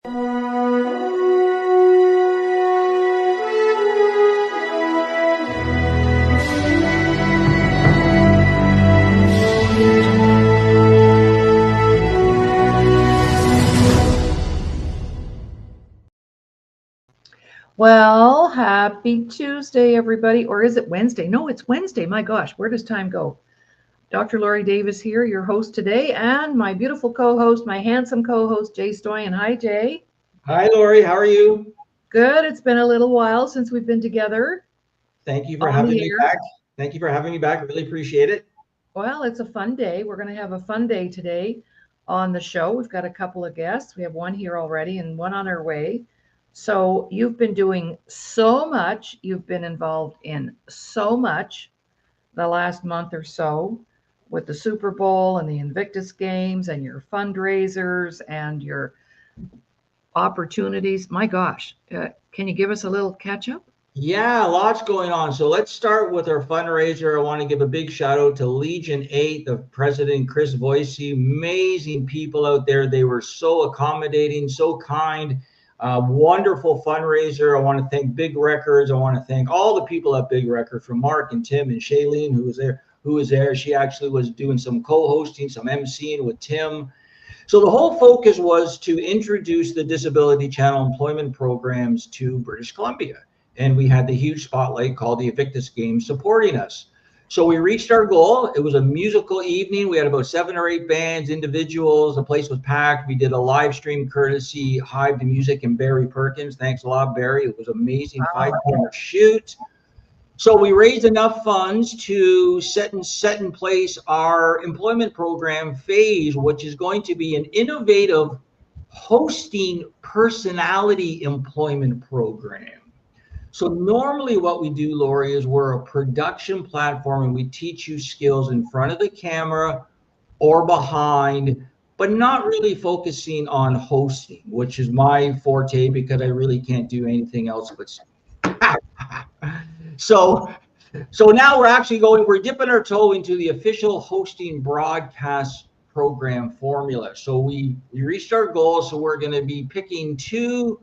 Well, happy Tuesday, everybody. Or is it Wednesday? No, it's Wednesday. My gosh, where does time go? Dr. Laurie Davis here, your host today, and my beautiful co-host, my handsome co-host, Jay Stoyan. Hi, Jay. Hi, Laurie. How are you? Good. It's been a little while since we've been together Thank you for on having the me air. back. Thank you for having me back. Really appreciate it. Well, it's a fun day. We're going to have a fun day today on the show. We've got a couple of guests. We have one here already and one on our way. So you've been doing so much. You've been involved in so much the last month or so with the Super Bowl and the Invictus Games and your fundraisers and your opportunities. My gosh, can you give us a little catch up? Yeah, lots going on. So let's start with our fundraiser. I want to give a big shout out to Legion 8, the president, Chris Voicey. Amazing people out there. They were so accommodating, so kind. Wonderful fundraiser. I want to thank Big Records. I want to thank all the people at Big Records, from Mark and Tim and Shalaine, who was there. She actually was doing some co-hosting, some emceeing with Tim. So the whole focus was to introduce the Disability Channel employment programs to British Columbia. And we had the huge spotlight called the Invictus Games supporting us. So we reached our goal. It was a musical evening. We had about 7 or 8 bands, individuals. The place was packed. We did a live stream courtesy Hive to Music and Barry Perkins. Thanks a lot, Barry. It was amazing. Wow. 5-camera shoot. So we raised enough funds to set in place our employment program phase, which is going to be an innovative hosting personality employment program. So normally what we do, Laurie, is we're a production platform and we teach you skills in front of the camera or behind, but not really focusing on hosting, which is my forte because I really can't do anything else but So now we're dipping our toe into the official hosting broadcast program formula. So we reached our goal. So we're going to be picking 2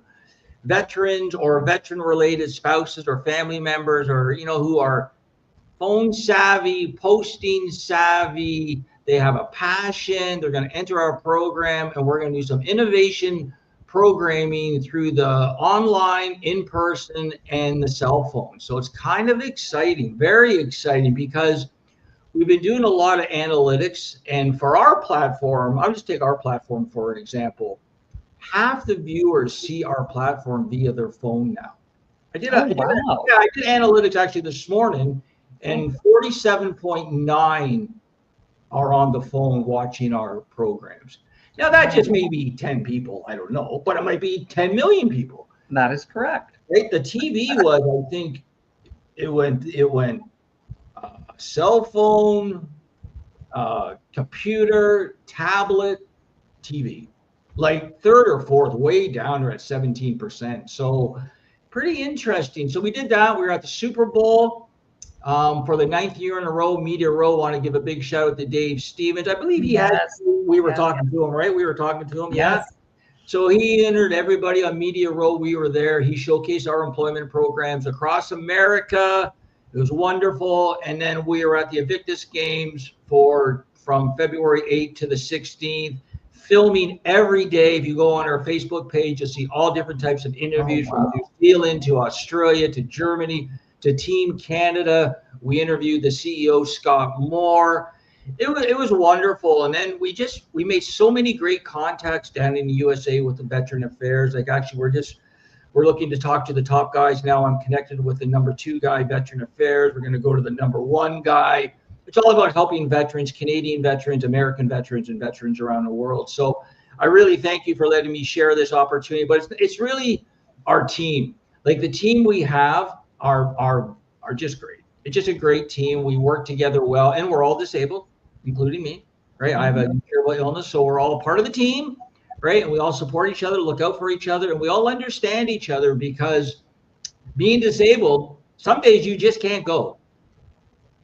veterans or veteran related spouses or family members, or, who are phone savvy, posting savvy. They have a passion. They're going to enter our program, and we're going to do some innovation programming through the online, in person, and the cell phone. So it's kind of exciting, very exciting, because we've been doing a lot of analytics. And for our platform, I'll just take our platform for an example. Half the viewers see our platform via their phone now. I did analytics actually this morning, and 47.9 are on the phone watching our programs. Now that just may be 10 people, I don't know, but it might be 10 million people. That is correct. Right? The TV was, I think, it went cell phone, computer, tablet, TV, like 3rd or 4th, way down at 17%. So pretty interesting. So we did that. We were at the Super Bowl. For the 9th year in a row, Media Row. Want to give a big shout out to Dave Stevens. I believe he had. We were talking to him, right? We were talking to him. Yes. Yeah. So he entered everybody on Media Row. We were there. He showcased our employment programs across America. It was wonderful. And then we were at the Invictus Games from February 8th to the 16th, filming every day. If you go on our Facebook page, you'll see all different types of interviews, from New Zealand to Australia to Germany to Team Canada. We interviewed the CEO, Scott Moore. It was wonderful. And then we made so many great contacts down in the USA with the Veteran Affairs. Like, actually, we're looking to talk to the top guys now. I'm connected with the number 2 guy, Veteran Affairs. We're going to go to the number 1 guy. It's all about helping veterans, Canadian veterans, American veterans, and veterans around the world. So I really thank you for letting me share this opportunity. But it's really our team. Like, the team we have are just great. It's just a great team. We work together well, and we're all disabled, including me, right? I have a incurable illness, so we're all a part of the team, right? And we all support each other, look out for each other, and we all understand each other, because being disabled, some days you just can't go.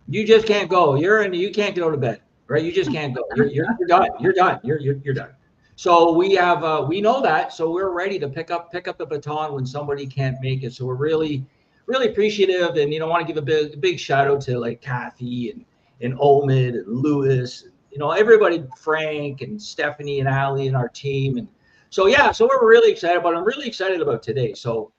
You just can't go. You can't go to bed, right? You just can't go. You're done. You're done. You're done. So we know that, so we're ready to pick up the baton when somebody can't make it. So we're really appreciative, and want to give a big shout out to like Kathy and Omid and Lewis, everybody, Frank and Stephanie and Ali and our team, and so yeah, so we're really excited. But I'm really excited about today. So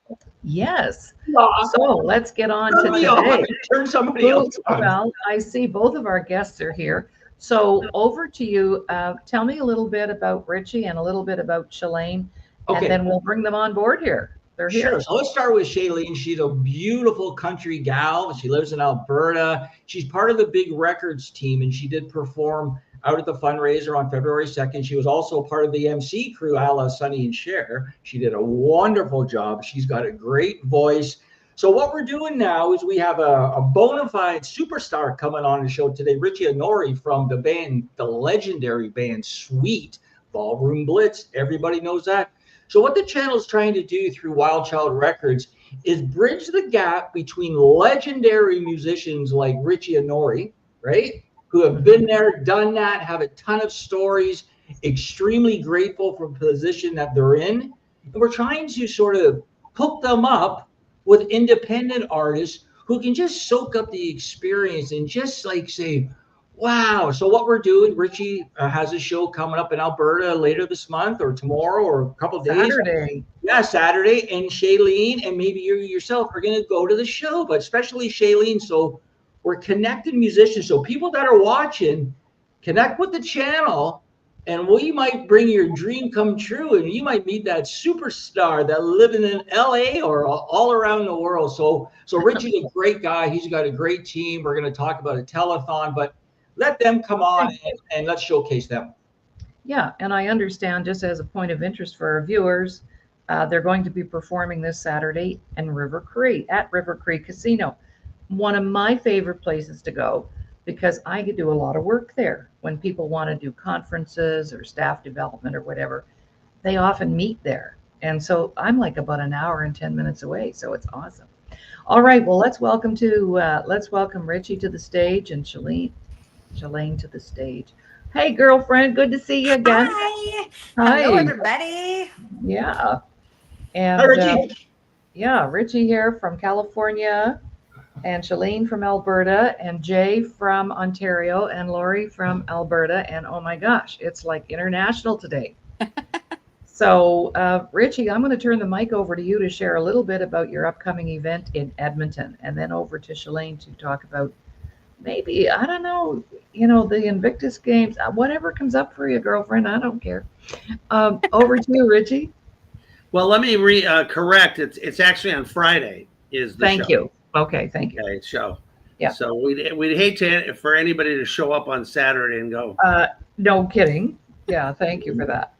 Yes. uh, So let's get on to on. today. Turn somebody else on. Well, I see both of our guests are here. So over to you. Tell me a little bit about Richie and a little bit about Shalaine, and Okay. then we'll bring them on board here. They're Sure. here. So let's start with Shalaine. She's a beautiful country gal. She lives in Alberta. She's part of the Big Records team, and she did perform out at the fundraiser on February 2nd. She was also part of the MC crew, a la Sonny and Cher. She did a wonderful job. She's got a great voice. So what we're doing now is we have a bona fide superstar coming on the show today, Richie Honori from the band, the legendary band Sweet, Ballroom Blitz. Everybody knows that. So what the channel is trying to do through Wild Child Records is bridge the gap between legendary musicians like Richie Honori, right? Who have been there, done that, have a ton of stories, extremely grateful for the position that they're in. And we're trying to sort of hook them up with independent artists who can just soak up the experience and just like say, wow. So what we're doing, Richie has a show coming up in Alberta later this month or tomorrow or a couple of days. Saturday. Yeah, Saturday. And Shalaine and maybe you yourself are going to go to the show, but especially Shalaine. So we're connecting musicians. So people that are watching, connect with the channel and we might bring your dream come true and you might meet that superstar that living in LA or all around the world. So Richie's a great guy. He's got a great team. We're going to talk about a telethon, but let them come on and let's showcase them. Yeah, and I understand, just as a point of interest for our viewers, they're going to be performing this Saturday in River Cree at River Cree Casino. One of my favorite places to go because I could do a lot of work there. When people want to do conferences or staff development or whatever, they often meet there. And so I'm like about an hour and 10 minutes away, so it's awesome. All right, well let's welcome Richie to the stage and Shalaine to the stage. Hey, girlfriend, good to see you again. Hi. Hello, Hi. everybody. Yeah. Hi, And Richie. yeah, Richie here from California, and Shalaine from Alberta, and Jay from Ontario, and Laurie from Alberta. And oh my gosh, it's like international today. So, Richie, I'm going to turn the mic over to you to share a little bit about your upcoming event in Edmonton, and then over to Shalaine to talk about maybe, I don't know, the Invictus Games, whatever comes up for you, girlfriend. I don't care. Over to you, Richie. Well, let me correct. It's actually on Friday. Is the Thank show? you. Okay, thank you. Okay, show. Yeah. So we'd hate for anybody to show up on Saturday and go. No kidding. Yeah, thank you for that.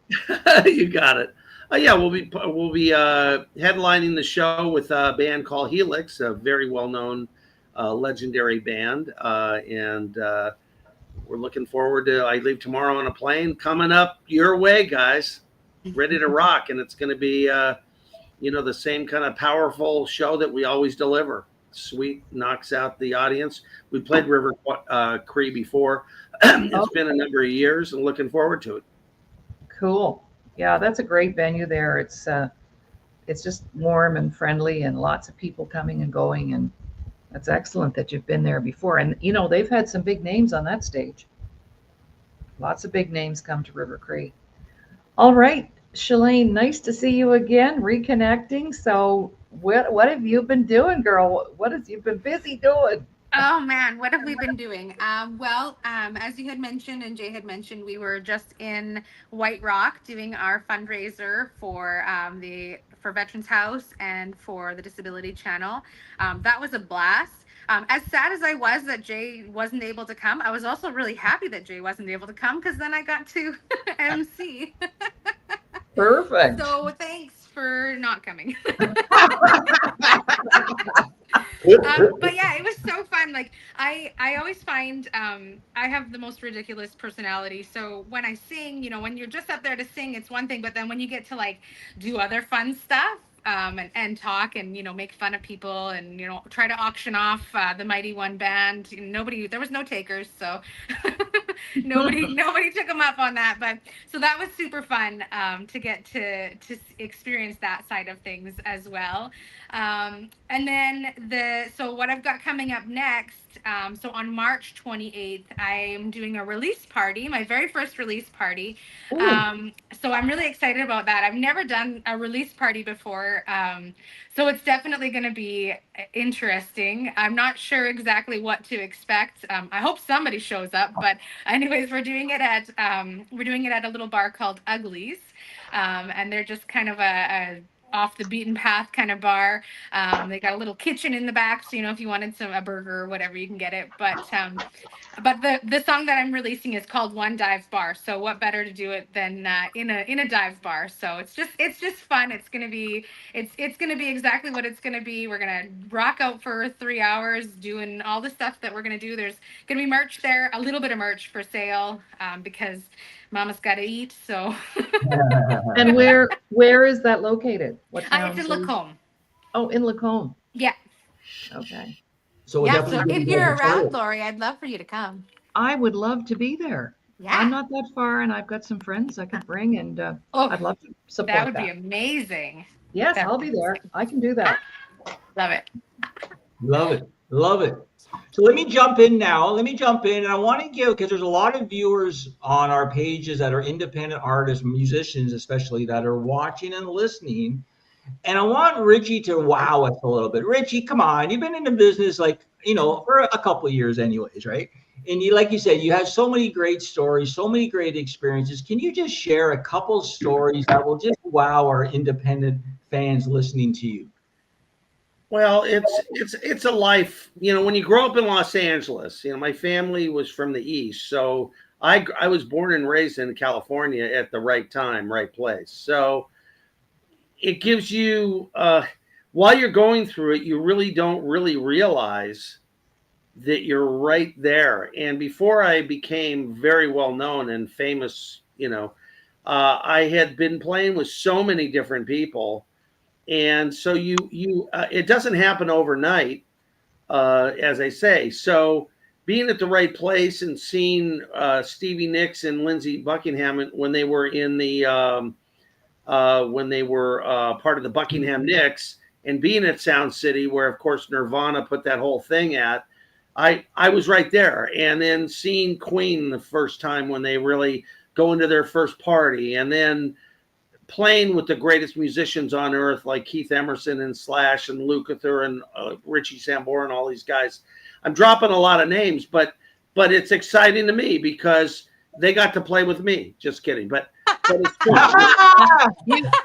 You got it. Yeah, we'll be headlining the show with a band called Helix, a very well-known, legendary band, and we're looking forward to. I leave tomorrow on a plane coming up your way, guys. Ready to rock, and it's going to be the same kind of powerful show that we always deliver. Sweet knocks out the audience. We played River Cree before. It's been a number of years, and looking forward to it. Cool. Yeah, that's a great venue there. It's just warm and friendly, and lots of people coming and going, and that's excellent that you've been there before. And they've had some big names on that stage. Lots of big names come to River Cree. All right, Shalaine, nice to see you again, reconnecting. So what have you been doing, girl? What have you been busy doing? Oh man, what have we been doing? As you had mentioned and Jay had mentioned, we were just in White Rock doing our fundraiser for for Veterans House and for the Disability Channel. That was a blast. As sad as I was that Jay wasn't able to come, I was also really happy that Jay wasn't able to come because then I got to MC. Perfect. So thanks for not coming. But yeah, it was so fun. Like I always find I have the most ridiculous personality. So when I sing, when you're just up there to sing, it's one thing. But then when you get to like do other fun stuff, and talk and make fun of people and try to auction off the Mighty One band, there was no takers, so nobody took him up on that. But so that was super fun to get to experience that side of things as well. And then so what I've got coming up next. So on March 28th, I'm doing a release party, my very first release party. So I'm really excited about that. I've never done a release party before. So it's definitely going to be interesting. I'm not sure exactly what to expect. I hope somebody shows up, but anyways, we're doing it at a little bar called Uglies, and they're just kind of a off the beaten path kind of bar. They got a little kitchen in the back, so if you wanted a burger or whatever, you can get it. But the song that I'm releasing is called One Dive Bar. So what better to do it than in a dive bar? So it's just fun. It's gonna be exactly what it's gonna be. We're gonna rock out for 3 hours doing all the stuff that we're gonna do. There's gonna be merch there, a little bit of merch for sale, because Mama's gotta eat. So. And where is that located? What town? It's in Lacombe. Oh, in Lacombe. Yeah. Okay. So if you're around, Laurie, I'd love for you to come. I would love to be there. Yeah. I'm not that far, and I've got some friends I could bring, and I'd love to support that. That would be amazing. Yes, I'll be there. I can do that. Love it. Love it. Love it. So let me jump in now. And I want to give, because there's a lot of viewers on our pages that are independent artists, musicians especially, that are watching and listening. And I want Richie to wow us a little bit. Richie, come on. You've been in the business for a couple of years anyways, right? And like you said, you have so many great stories, so many great experiences. Can you just share a couple stories that will just wow our independent fans listening to you? Well, it's a life, when you grow up in Los Angeles, my family was from the East. So I was born and raised in California at the right time, right place. So it gives you, while you're going through it, you really don't really realize that you're right there. And before I became very well known and famous, I had been playing with so many different people. And so it doesn't happen overnight, as I say. So being at the right place and seeing Stevie Nicks and Lindsey Buckingham when they were in the part of the Buckingham Nicks, and being at Sound City, where of course Nirvana put that whole thing at, I was right there. And then seeing Queen the first time when they really go into their first party, and then playing with the greatest musicians on earth like Keith Emerson and Slash and Lukather and Richie Sambora and all these guys. I'm dropping a lot of names, but it's exciting to me because they got to play with me. Just kidding, but it's cool.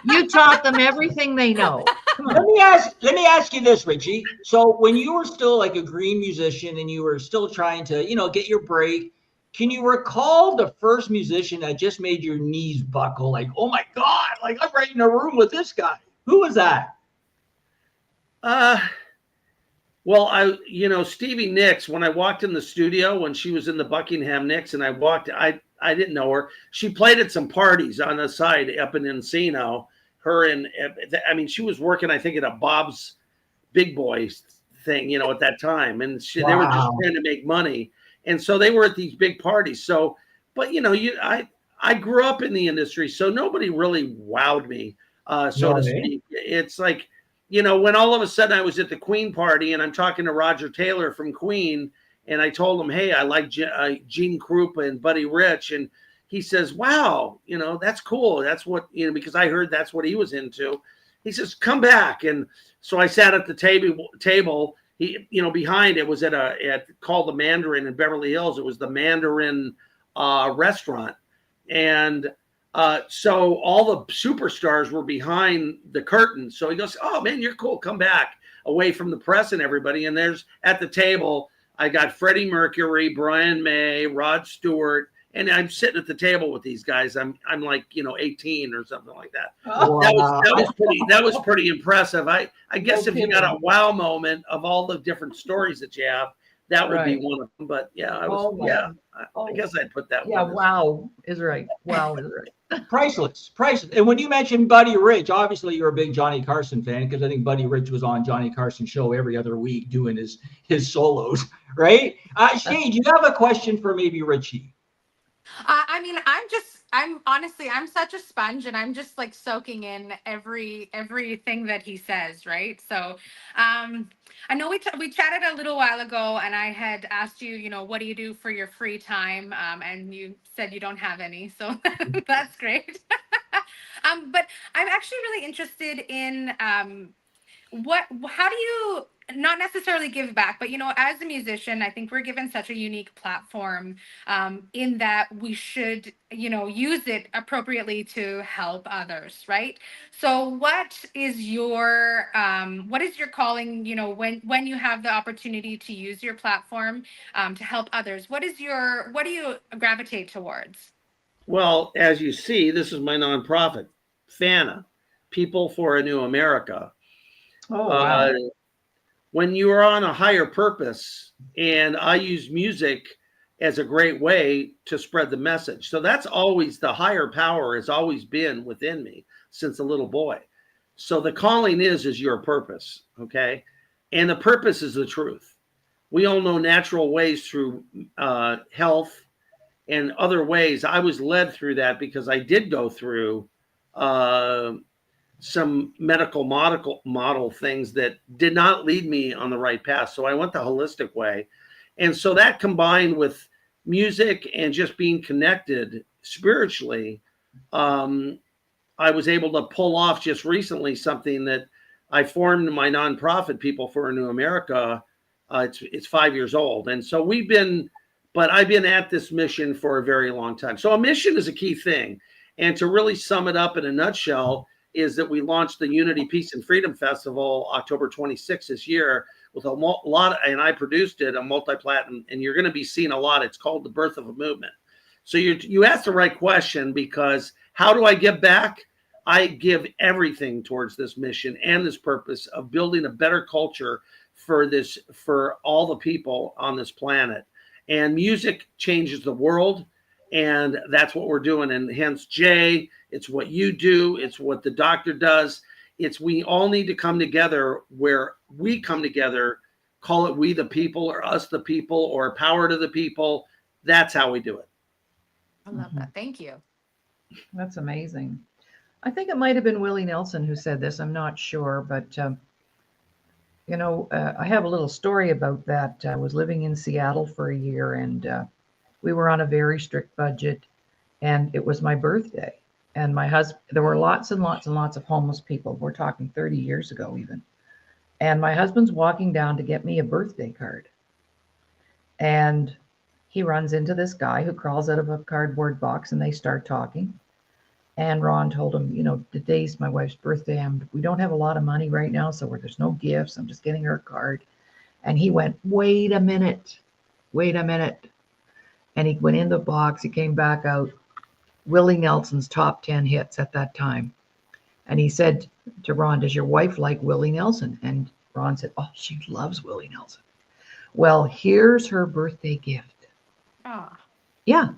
you taught them everything they know. Let me ask you this, Richie. So when you were still like a green musician and you were still trying to get your break, can you recall the first musician that just made your knees buckle? Like, oh my God, like I'm right in a room with this guy. Who was that? Well, Stevie Nicks, when I walked in the studio when she was in the Buckingham Nicks, and I didn't know her. She played at some parties on the side up in Encino. She was working, I think, at a Bob's Big Boys thing, at that time. And they were just trying to make money. And so they were at these big parties. So, but I grew up in the industry, so nobody really wowed me, to speak. It's like, when all of a sudden I was at the Queen party and I'm talking to Roger Taylor from Queen, and I told him, hey, I like Gene Krupa and Buddy Rich, and he says, wow, that's cool. That's what, because I heard that's what he was into. He says, come back. And so I sat at the table. He, behind it was at called the Mandarin in Beverly Hills. It was the Mandarin restaurant. And so all the superstars were behind the curtain. So he goes, oh man, you're cool. Come back, away from the press and everybody. And there's at the table, I got Freddie Mercury, Brian May, Rod Stewart, and I'm sitting at the table with these guys. I'm like, 18 or something like that. Wow. That was pretty impressive. I guess if you got a wow moment of all the different stories that you have, that would be one of them. But yeah, I guess I'd put that one. Yeah, wow is right. Wow is right. Priceless. And when you mentioned Buddy Rich, obviously you're a big Johnny Carson fan, because I think Buddy Rich was on Johnny Carson's show every other week doing his solos, right? Shane, do you have a question for maybe Richie? I mean, I'm such a sponge, and I'm just like soaking in everything that he says, right? So, I know we chatted a little while ago, and I had asked you, what do you do for your free time? And you said you don't have any, so that's great. But I'm actually really interested in how do you not necessarily give back, but as a musician, I think we're given such a unique platform, in that we should use it appropriately to help others, right? So what is your calling, when you have the opportunity to use your platform, to help others? What do you gravitate towards? Well, as you see, this is my nonprofit, FANA, People for a New America. Oh, Uh, wow. when you are on a higher purpose, and I use music as a great way to spread the message. So that's always the higher power has always been within me since a little boy. So the calling is your purpose, okay? And the purpose is the truth. We all know natural ways through health and other ways. I was led through that because I did go through uh, some medical model things that did not lead me on the right path. So I went the holistic way. And so that combined with music and just being connected spiritually, um, I was able to pull off just recently something that I formed my nonprofit, People for a New America. It's 5 years old. And so but I've been at this mission for a very long time. So a mission is a key thing. And to really sum it up in a nutshell, is that we launched the Unity, Peace, and Freedom Festival October 26th this year with a lot, and I produced it, a multi-platinum, and you're going to be seeing a lot. It's called The Birth of a Movement. So you asked the right question, because how do I give back? I give everything towards this mission and this purpose of building a better culture for all the people on this planet. And music changes the world. And that's what we're doing. And hence, Jay, it's what you do. It's what the doctor does. We all need to come together where we come together, call it we the people or us the people or power to the people. That's how we do it. I love Mhm. that. Thank you. That's amazing. I think it might have been Willie Nelson who said this. I'm not sure, but I have a little story about that. I was living in Seattle for a year, and we were on a very strict budget, and it was my birthday. And my husband, there were lots and lots and lots of homeless people. We're talking 30 years ago, even. And my husband's walking down to get me a birthday card. And he runs into this guy who crawls out of a cardboard box, and they start talking. And Ron told him, today's my wife's birthday. We don't have a lot of money right now, so there's no gifts. I'm just getting her a card. And he went, wait a minute, wait a minute. And he went in the box. He came back out, Willie Nelson's top 10 hits at that time. And he said to Ron, does your wife like Willie Nelson? And Ron said, oh, she loves Willie Nelson. Well, here's her birthday gift. Oh. Yeah.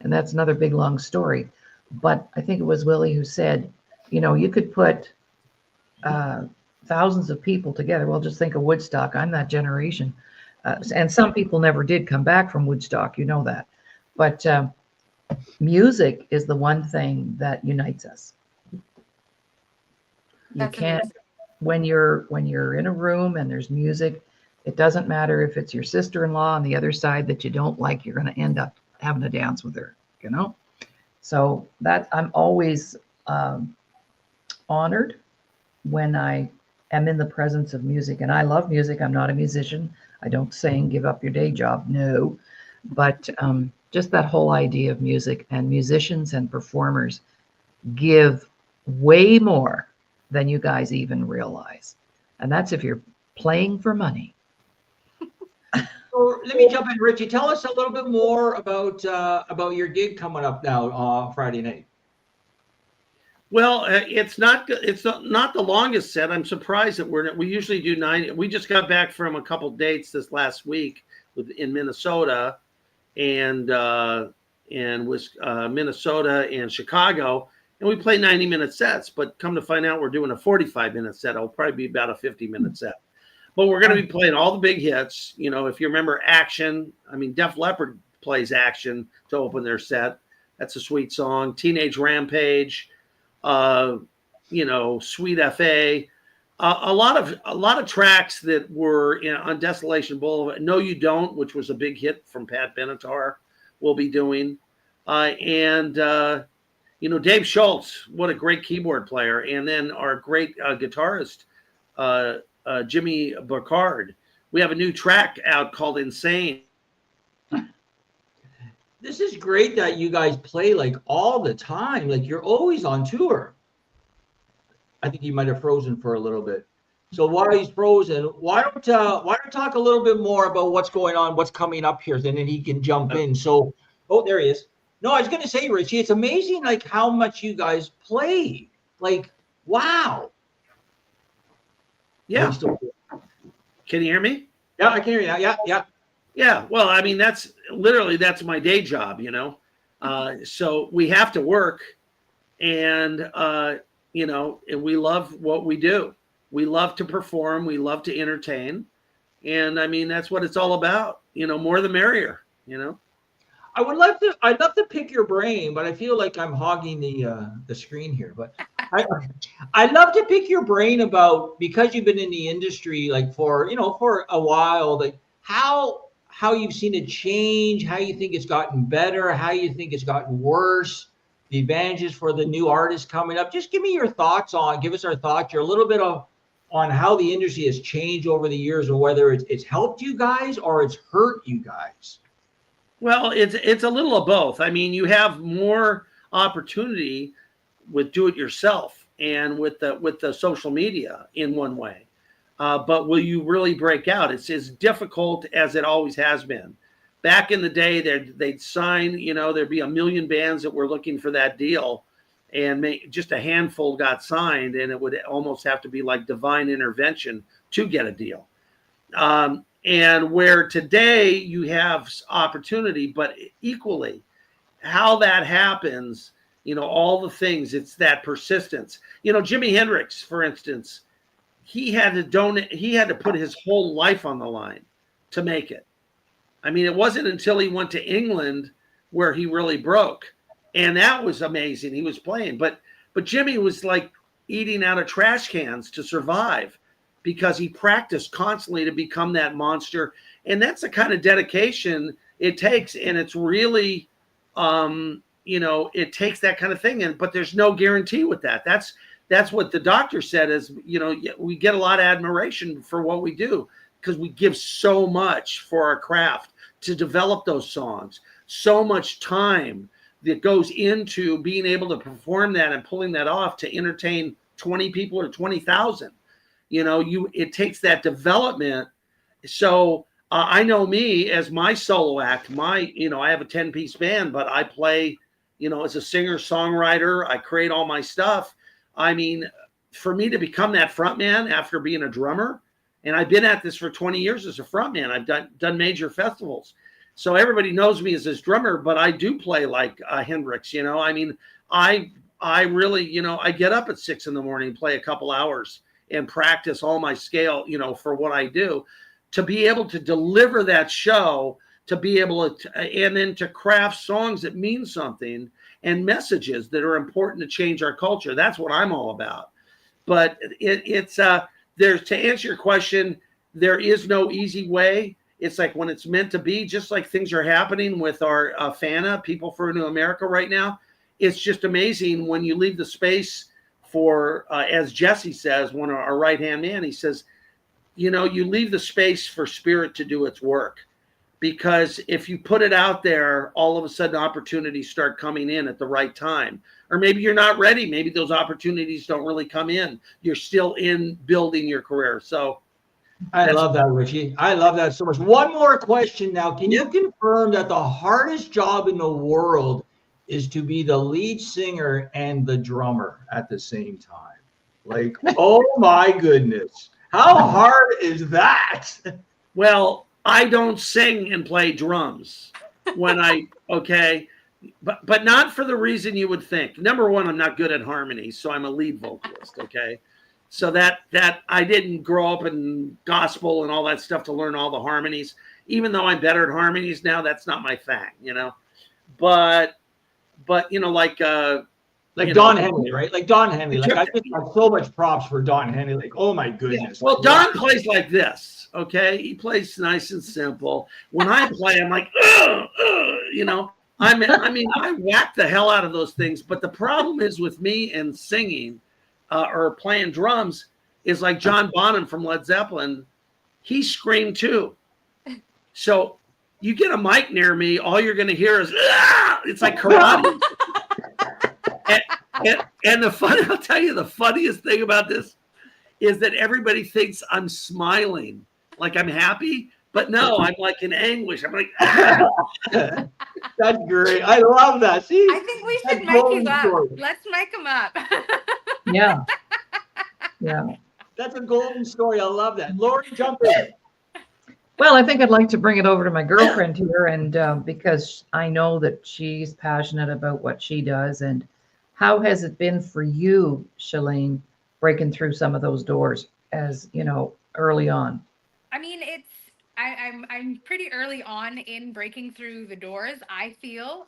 And that's another big, long story. But I think it was Willie who said, you could put thousands of people together. Well, just think of Woodstock. I'm that generation. And some people never did come back from Woodstock. You know that. But music is the one thing that unites us. You can't, Amazing. when you're in a room and there's music, it doesn't matter if it's your sister-in-law on the other side that you don't like, you're going to end up having to dance with her, So that I'm always honored when I am in the presence of music. And I love music. I'm not a musician. I don't sing, give up your day job. No. But just that whole idea of music, and musicians and performers give way more than you guys even realize. And that's if you're playing for money. So let me jump in, Richie. Tell us a little bit more about your gig coming up now on Friday night. Well, it's not the longest set. I'm surprised that we usually do 9. We just got back from a couple dates this last week in Minnesota and Minnesota and Chicago, and we play 90-minute sets. But come to find out, we're doing a 45-minute set. It'll probably be about a 50-minute set. But we're going to be playing all the big hits. If you remember Action, Def Leppard plays Action to open their set. That's a sweet song. Teenage Rampage, Sweet FA. A lot of tracks that were on Desolation Boulevard. No, You Don't, which was a big hit from Pat Benatar, we'll be doing. Dave Schultz, what a great keyboard player. And then our great guitarist, Jimmy Burkhardt. We have a new track out called Insane. This is great that you guys play like all the time. Like you're always on tour. I think he might have frozen for a little bit. So while he's frozen, why don't talk a little bit more about what's going on, what's coming up here, and then he can jump in. So, there he is. No, I was going to say, Richie, it's amazing like how much you guys play. Like, wow. Yeah. Can you hear me? Yeah, I can hear you now. Yeah. Yeah. Well, I mean, that's my day job, So we have to work, and and we love what we do. We love to perform. We love to entertain. And I mean, that's what it's all about, more the merrier, I'd love to pick your brain, but I feel like I'm hogging the screen here. But I'd love to pick your brain about, because you've been in the industry like for a while, like how you've seen it change, how you think it's gotten better, how you think it's gotten worse, the advantages for the new artists coming up. Just give us our thoughts. You're a little bit on how the industry has changed over the years, or whether it's helped you guys or it's hurt you guys. Well, it's a little of both. I mean, you have more opportunity with do-it-yourself and with the social media in one way. But will you really break out? It's as difficult as it always has been. Back in the day, they'd sign, there'd be a million bands that were looking for that deal, and just a handful got signed, and it would almost have to be like divine intervention to get a deal. And where today you have opportunity, but equally how that happens, all the things, it's that persistence. Jimi Hendrix, for instance, he had to put his whole life on the line to make it. I mean, it wasn't until he went to England where he really broke. And that was amazing. He was playing. But Jimmy was like eating out of trash cans to survive, because he practiced constantly to become that monster. And that's the kind of dedication it takes. And it's really, it takes that kind of thing. But there's no guarantee with that. That's what the doctor said is, we get a lot of admiration for what we do, because we give so much for our craft to develop those songs, so much time that goes into being able to perform that and pulling that off to entertain 20 people or 20,000. It takes that development. So I know me as my solo act, I have a 10-piece band, but I play, as a singer, songwriter, I create all my stuff. I mean, for me to become that front man after being a drummer, and I've been at this for 20 years as a front man, I've done major festivals. So everybody knows me as this drummer, but I do play like Hendrix, I mean, I really, I get up at 6 a.m, play a couple hours and practice all my scale, for what I do, to be able to deliver that show, to be able to, and then to craft songs that mean something and messages that are important to change our culture. That's what I'm all about. But there's, to answer your question, there is no easy way. It's like when it's meant to be, just like things are happening with our FANA, People for a New America right now. It's just amazing when you leave the space for, as Jesse says, one of our right-hand man, he says, you leave the space for spirit to do its work. Because if you put it out there, all of a sudden opportunities start coming in at the right time. Or maybe you're not ready. Maybe those opportunities don't really come in. You're still in building your career. So I love that, Richie. I love that so much. One more question now. Can you confirm that the hardest job in the world is to be the lead singer and the drummer at the same time? Like, oh my goodness. How hard is that? Well, I don't sing and play drums but not for the reason you would think. Number one, I'm not good at harmonies, so I'm a lead vocalist. Okay. So that I didn't grow up in gospel and all that stuff to learn all the harmonies. even though I'm better at harmonies now, that's not my thing, you know. But you know, like Don Henley, right? Like Don Henley. Like I just have so much props for Don Henley. Like, oh my goodness. Yeah. Well, Don plays like this. Okay, he plays nice and simple. When I play, I'm like, you know. I mean, I whack the hell out of those things. But the problem is with me and singing or playing drums is like John Bonham from Led Zeppelin. He screamed too. So you get a mic near me, all you're going to hear is, it's like karate. and I'll tell you, the funniest thing about this is that everybody thinks I'm smiling, like I'm happy. But no, I'm like in anguish. I'm like, That's great. I love that. See, I think we should mic you up. Story. Let's mic him up. Yeah. Yeah. That's a golden story. I love that. Laurie, jump in. Well, I think I'd like to bring it over to my girlfriend here, and because I know that she's passionate about what she does. And how has it been for you, Shalaine, breaking through some of those doors as, you know, early on? I mean, I'm pretty early on in breaking through the doors. I feel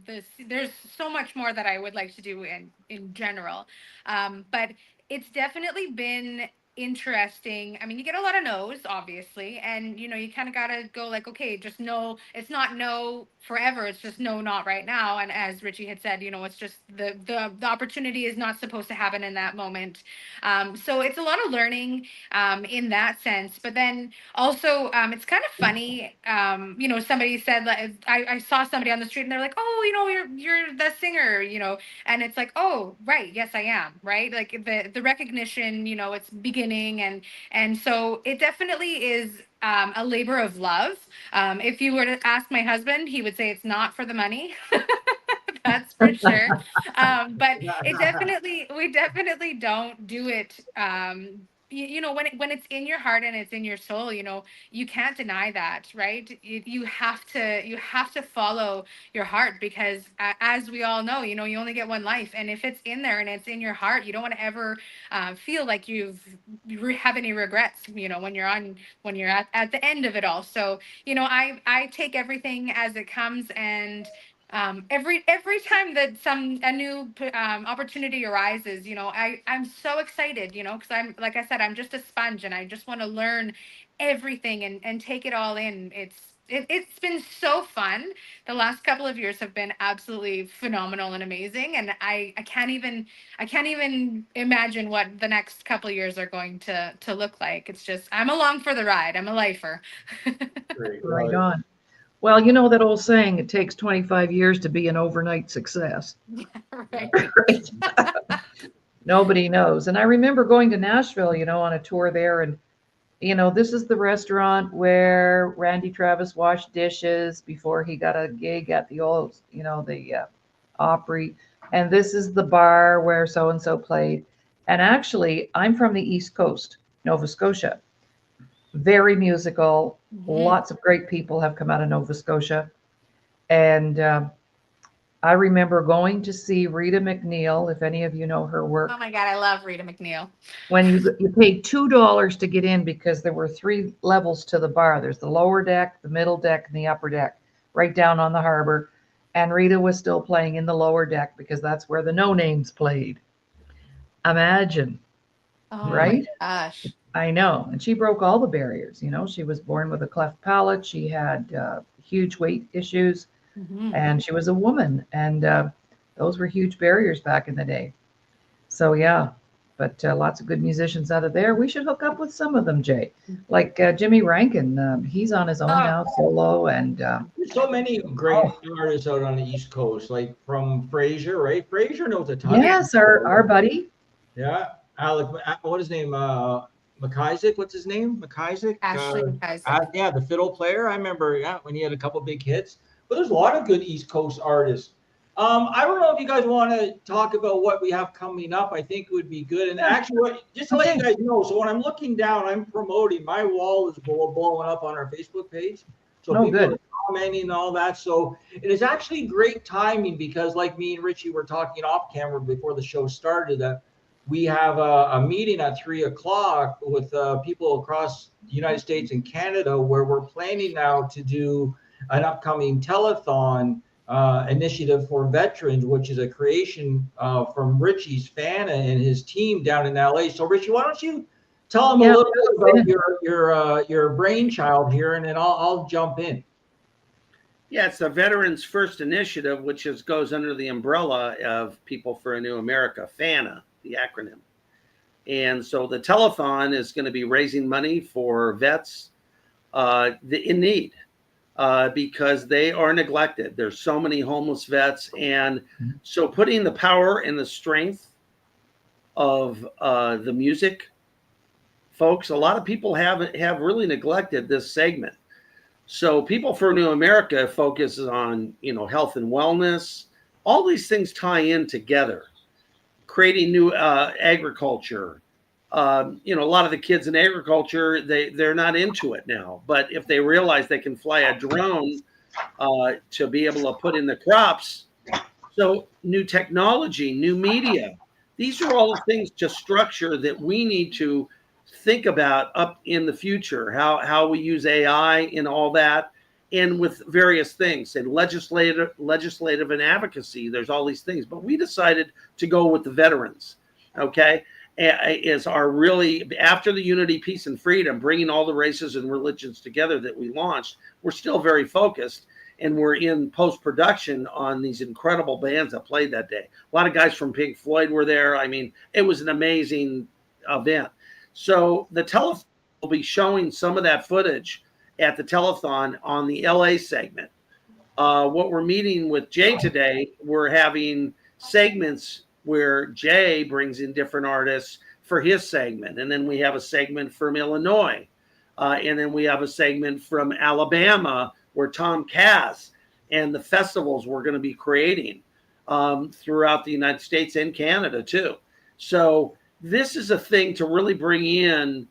there's so much more that I would like to do in general, but it's definitely been interesting. I mean, you get a lot of no's, obviously, and you know, you kind of got to go like, okay, just no, it's not no forever, it's just no, not right now. And as Richie had said, you know, it's just the opportunity is not supposed to happen in that moment. So it's a lot of learning in that sense. But then also it's kind of funny, you know, somebody said, like, I saw somebody on the street and they're like, oh, you know, you're the singer, you know, and it's like, oh, right, yes, I am, right? Like the recognition, you know, it's beginning, and so it definitely is a labor of love. If you were to ask my husband, he would say it's not for the money. That's for sure. But we definitely don't do it. You know, when it's in your heart and it's in your soul, you know, you can't deny that, right? You have to follow your heart, because as we all know, you know, you only get one life, and if it's in there and it's in your heart, you don't want to ever feel like you have any regrets, you know, when you're at the end of it all. So, you know, I take everything as it comes, and every time that a new opportunity arises, you know, I'm so excited, you know, because I'm, like I said, I'm just a sponge, and I just want to learn everything and take it all in. It's been so fun. The last couple of years have been absolutely phenomenal and amazing, and I can't even imagine what the next couple of years are going to look like. It's just, I'm along for the ride. I'm a lifer. Great. Right on. Well, you know that old saying, it takes 25 years to be an overnight success. Right. Right. Nobody knows. And I remember going to Nashville, you know, on a tour there, and you know, this is the restaurant where Randy Travis washed dishes before he got a gig at the old, you know, the Opry. And this is the bar where so-and-so played. And actually, I'm from the East Coast, Nova Scotia. Very musical. Mhm. Lots of great people have come out of Nova Scotia. And I remember going to see Rita McNeil, if any of you know her work. Oh my God, I love Rita McNeil. When you paid $2 to get in, because there were 3 levels to the bar. There's the lower deck, the middle deck, and the upper deck, right down on the harbor. And Rita was still playing in the lower deck because that's where the No Names played. Imagine. Oh right? My gosh. I know. And she broke all the barriers. You know, she was born with a cleft palate. She had huge weight issues, and she was a woman. And those were huge barriers back in the day. So, yeah, but lots of good musicians out of there. We should hook up with some of them, Jay. Like Jimmy Rankin. He's on his own now, solo. And there's so many great artists out on the East Coast, like from Fraser, right? Fraser knows a ton. Yes, our buddy. Yeah. Alec, what is his name? McIsaac, what's his name? McIsaac? Ashley McIsaac. Yeah, the fiddle player. I remember, when he had a couple big hits. But there's a lot of good East Coast artists. I don't know if you guys want to talk about what we have coming up. I think it would be good. And actually, just to let you guys know, so when I'm looking down, I'm promoting. My wall is blowing up on our Facebook page. So people are commenting and all that. So it is actually great timing, because like me and Richie were talking off camera before the show started, that we have a meeting at 3 o'clock with people across the United States and Canada, where we're planning now to do an upcoming telethon initiative for veterans, which is a creation from Richie's Fana and his team down in LA. So Richie, why don't you tell them a little bit about your brainchild here, and then I'll jump in. Yeah, it's the Veterans First Initiative, which goes under the umbrella of People for a New America, FANA, the acronym. And so the telethon is going to be raising money for vets in need because they are neglected. There's so many homeless vets. And so putting the power and the strength of the music, folks, a lot of people have really neglected this segment. So People for New America focuses on, health and wellness. All these things tie in together, creating new agriculture. A lot of the kids in agriculture, they're not into it now. But if they realize they can fly a drone to be able to put in the crops, so new technology, new media, these are all the things to structure that we need to think about up in the future, how we use AI in all that, and with various things, and legislative and advocacy. There's all these things, but we decided to go with the veterans. Okay, is our really, after the Unity, Peace, and Freedom, bringing all the races and religions together that we launched. We're still very focused, and we're in post-production on these incredible bands that played that day. A lot of guys from Pink Floyd were there. I mean, it was an amazing event. So the telethon will be showing some of that footage at the telethon on the LA segment. What we're meeting with Jay today, we're having segments where Jay brings in different artists for his segment. And then we have a segment from Illinois. And then we have a segment from Alabama where Tom Cass and the festivals we're going to be creating throughout the United States and Canada too. So this is a thing to really bring in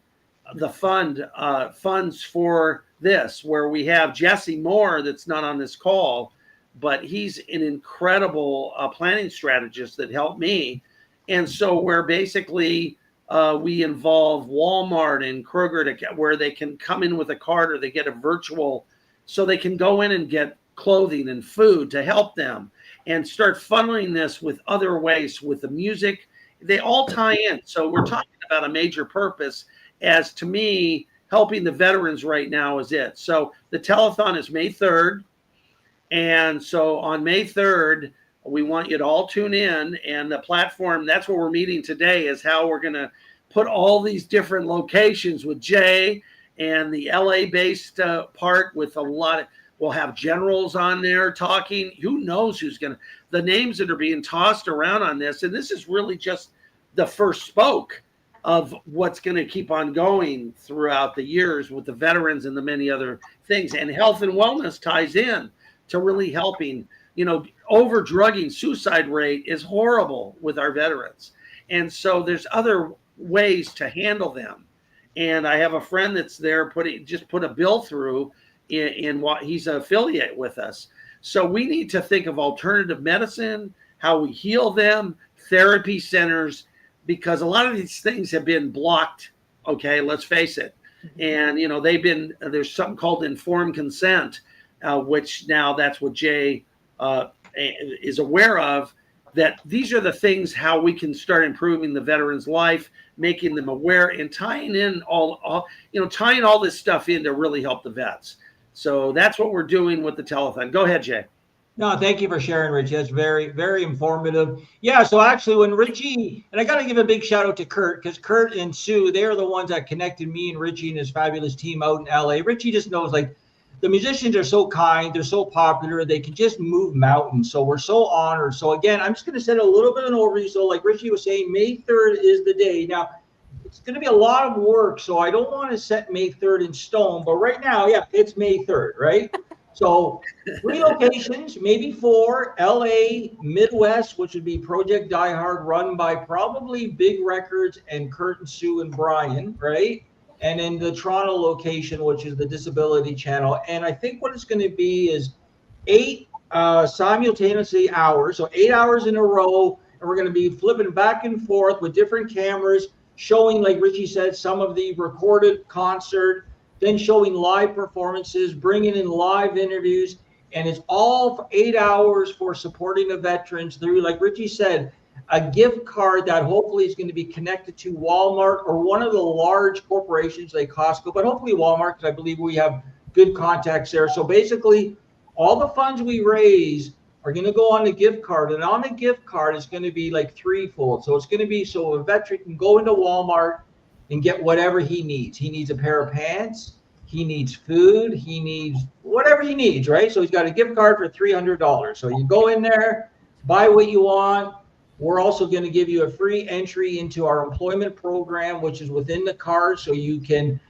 the funds for this, where we have Jesse Moore, that's not on this call, but he's an incredible planning strategist that helped me. And so where basically we involve Walmart and Kroger where they can come in with a card, or they get a virtual, so they can go in and get clothing and food to help them, and start funneling this with other ways, with the music. They all tie in. So we're talking about a major purpose, as to me, helping the veterans right now is it. So the telethon is May 3rd. And so on May 3rd, we want you to all tune in, and the platform, that's what we're meeting today, is how we're going to put all these different locations with Jay, and the LA based part with a lot of, we'll have generals on there talking. Who knows who's going to, the names that are being tossed around on this. And this is really just the first spoke of what's going to keep on going throughout the years with the veterans and the many other things. And health and wellness ties in to really helping. Over drugging, suicide rate is horrible with our veterans. And so there's other ways to handle them. And I have a friend that's there just put a bill through in what he's an affiliate with us. So we need to think of alternative medicine, how we heal them, therapy centers, because a lot of these things have been blocked. Okay, let's face it. And, there's something called informed consent, which now that's what Jay is aware of, that these are the things how we can start improving the veterans' life, making them aware, and tying in tying all this stuff in to really help the vets. So that's what we're doing with the telethon. Go ahead, Jay. No, thank you for sharing, Richie. That's very, very informative. Yeah, so actually when Richie, and I got to give a big shout out to Kurt, because Kurt and Sue, they're the ones that connected me and Richie and his fabulous team out in LA. Richie just knows, the musicians are so kind, they're so popular, they can just move mountains. So we're so honored. So again, I'm just going to set a little bit of an overview. So like Richie was saying, May 3rd is the day. Now, it's going to be a lot of work, so I don't want to set May 3rd in stone. But right now, yeah, it's May 3rd, right? So 3 locations, maybe 4, LA, Midwest, which would be Project Die Hard, run by probably Big Records and Kurt and Sue and Brian, right? And then the Toronto location, which is the Disability Channel. And I think what it's going to be is 8 simultaneously hours, so 8 hours in a row. we're going to be flipping back and forth with different cameras, showing, like Richie said, some of the recorded concert, then showing live performances, bringing in live interviews, and it's all for 8 hours for supporting the veterans through, like Richie said, a gift card that hopefully is going to be connected to Walmart or one of the large corporations like Costco, but hopefully Walmart, because I believe we have good contacts there. So basically, all the funds we raise are going to go on the gift card, and on the gift card it's going to be like threefold. So it's going to be so a veteran can go into Walmart and get whatever he needs. He needs a pair of pants, he needs food, he needs whatever he needs, right? So he's got a gift card for $300. So you go in there, buy what you want. We're also going to give you a free entry into our employment program, which is within the card, so you can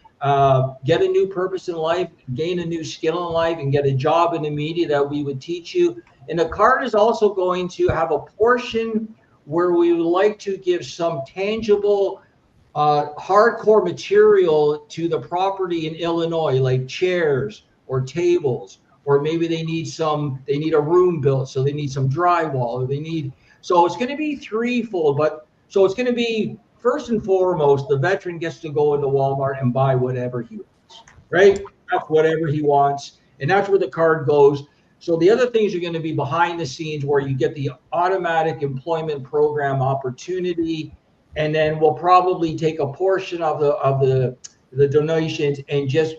get a new purpose in life, gain a new skill in life, and get a job in the media that we would teach you. And the card is also going to have a portion where we would like to give some tangible hardcore material to the property in Illinois, like chairs or tables, or maybe they need a room built, so they need some drywall, or they need. So it's going to be threefold, but so it's going to be first and foremost, the veteran gets to go into Walmart and buy whatever he wants, right? That's whatever he wants, and that's where the card goes. So the other things are going to be behind the scenes where you get the automatic employment program opportunity, and then we'll probably take a portion of the donations and just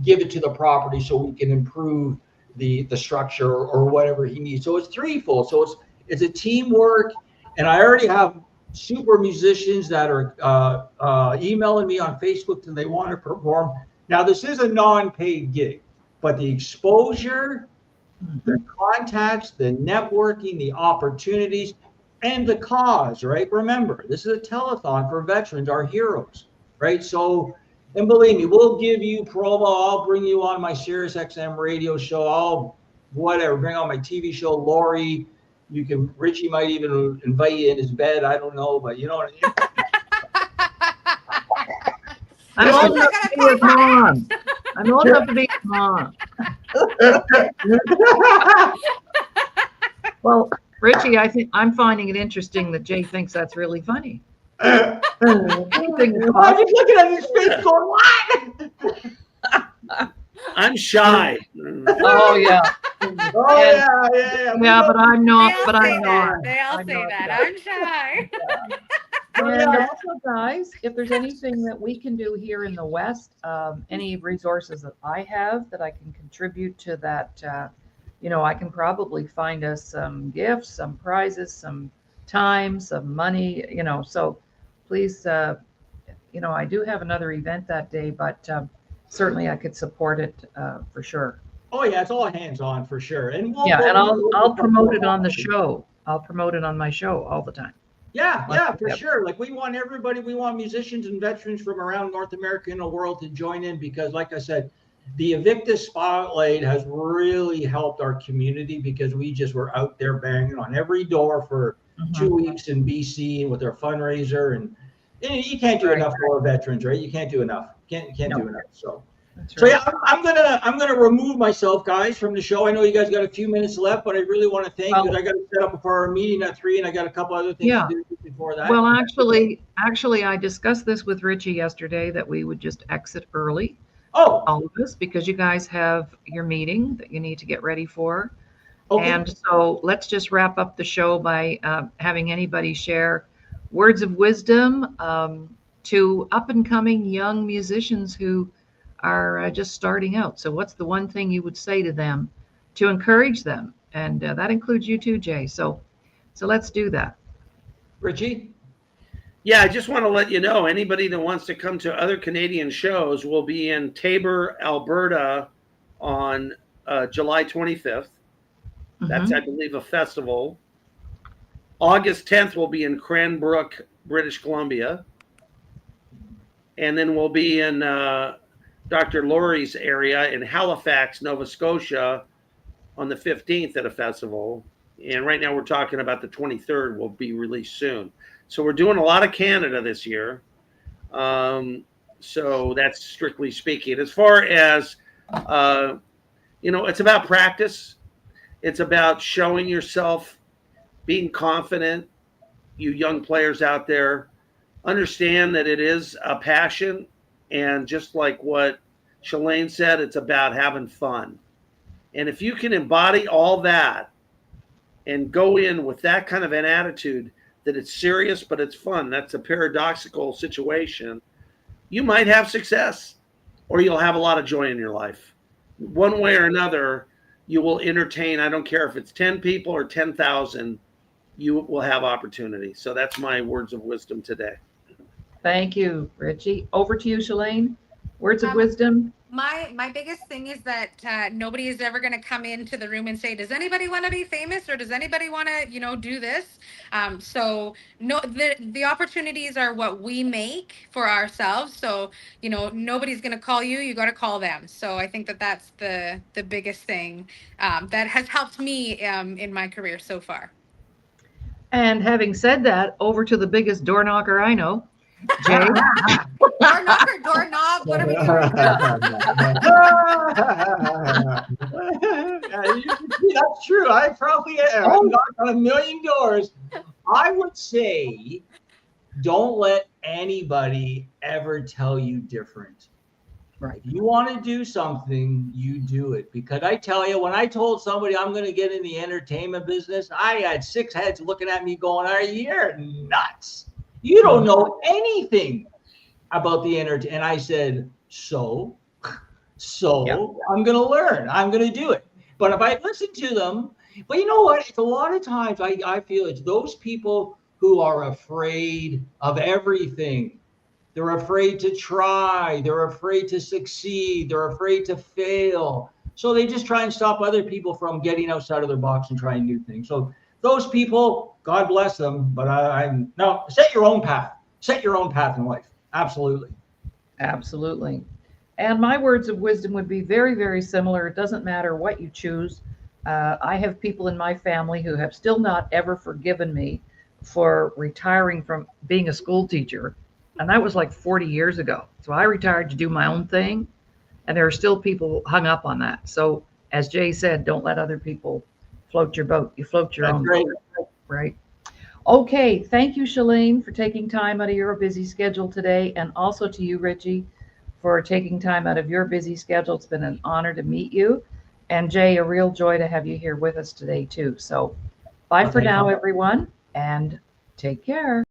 give it to the property so we can improve the structure or whatever he needs. So it's threefold. So it's a teamwork, and I already have super musicians that are emailing me on Facebook and they want to perform. Now this is a non-paid gig, but the exposure, the contacts, the networking, the opportunities, and the cause, right? Remember, this is a telethon for veterans, our heroes, right? So, and believe me, we'll give you promo. I'll bring you on my Sirius XM radio show. I'll bring on my TV show, Laurie. Richie might even invite you in his bed. I don't know, but you know what I mean? I'm old enough to be his mom. I'm old enough to be his mom. Well, Richie, I think I'm finding it interesting that Jay thinks that's really funny. I'm just looking at his face going, what? I'm shy. Oh yeah. Oh yeah. Yeah, but I'm not. They all But say I'm that. not. They all I'm say not. that. I'm shy. And also, guys, if there's anything that we can do here in the West, any resources that I have that I can contribute to that, I can probably find us some gifts, some prizes, some time, some money, so please, I do have another event that day, but certainly I could support it for sure. Oh yeah, it's all hands on for sure. And I'll promote it on the show. I'll promote it on my show all the time. Yeah, for sure. Like we want musicians and veterans from around North America and the world to join in, because like I said, the Invictus Spotlight has really helped our community, because we just were out there banging on every door for 2 weeks in BC with our fundraiser, and you can't do enough for our veterans, right? You can't do enough. Can't do enough. So. So yeah, I'm gonna remove myself, guys, from the show. I know you guys got a few minutes left, but I really want to thank you. I got to set up for our meeting at 3, and I got a couple other things to do before that. Well, actually, I discussed this with Richie yesterday, that we would just exit early. Oh, all of us, because you guys have your meeting that you need to get ready for. Okay. And so let's just wrap up the show by having anybody share words of wisdom to up and coming young musicians who are just starting out. So what's the one thing you would say to them to encourage them? And that includes you too, Jay. So let's do that. Richie? Yeah, I just want to let you know, anybody that wants to come to other Canadian shows will be in Taber, Alberta on July 25th. That's, I believe, a festival. August 10th will be in Cranbrook, British Columbia. And then we'll be in Dr. Laurie's area in Halifax, Nova Scotia on the 15th at a festival. And right now we're talking about the 23rd will be released soon. So we're doing a lot of Canada this year. So that's strictly speaking. As far as, it's about practice. It's about showing yourself, being confident, you young players out there, understand that it is a passion. And just like what Shalaine said, it's about having fun. And if you can embody all that and go in with that kind of an attitude that it's serious, but it's fun, that's a paradoxical situation, you might have success or you'll have a lot of joy in your life. One way or another, you will entertain. I don't care if it's 10 people or 10,000, you will have opportunity. So that's my words of wisdom today. Thank you, Richie. Over to you, Shalaine. Words of wisdom. My biggest thing is that nobody is ever going to come into the room and say, does anybody want to be famous, or does anybody want to, do this? So no, the opportunities are what we make for ourselves. So, nobody's going to call you. You got to call them. So I think that that's the biggest thing that has helped me in my career so far. And having said that, over to the biggest door knocker I know, Jay. Door knocker, doorknob, what are we doing? That's true. I probably knocked on a million doors. I would say, don't let anybody ever tell you different. Right. If you want to do something, you do it. Because I tell you, when I told somebody I'm going to get in the entertainment business, I had 6 heads looking at me going, are you nuts? You don't know anything about the entertainment. And I said, so yeah. I'm going to learn. I'm going to do it. But if I listen to them, but you know what? It's a lot of times I feel it's those people who are afraid of everything. They're afraid to try. They're afraid to succeed. They're afraid to fail. So they just try and stop other people from getting outside of their box and trying new things. So those people, God bless them. But no, set your own path. Set your own path in life. Absolutely. Absolutely. And my words of wisdom would be very, very similar. It doesn't matter what you choose. I have people in my family who have still not ever forgiven me for retiring from being a school teacher. And that was like 40 years ago. So I retired to do my own thing. And there are still people hung up on that. So as Jay said, don't let other people float your boat. You float your own boat. Right. Okay. Thank you, Shalaine, for taking time out of your busy schedule today. And also to you, Richie, for taking time out of your busy schedule. It's been an honor to meet you. And Jay, a real joy to have you here with us today, too. So bye for now, everyone, and take care.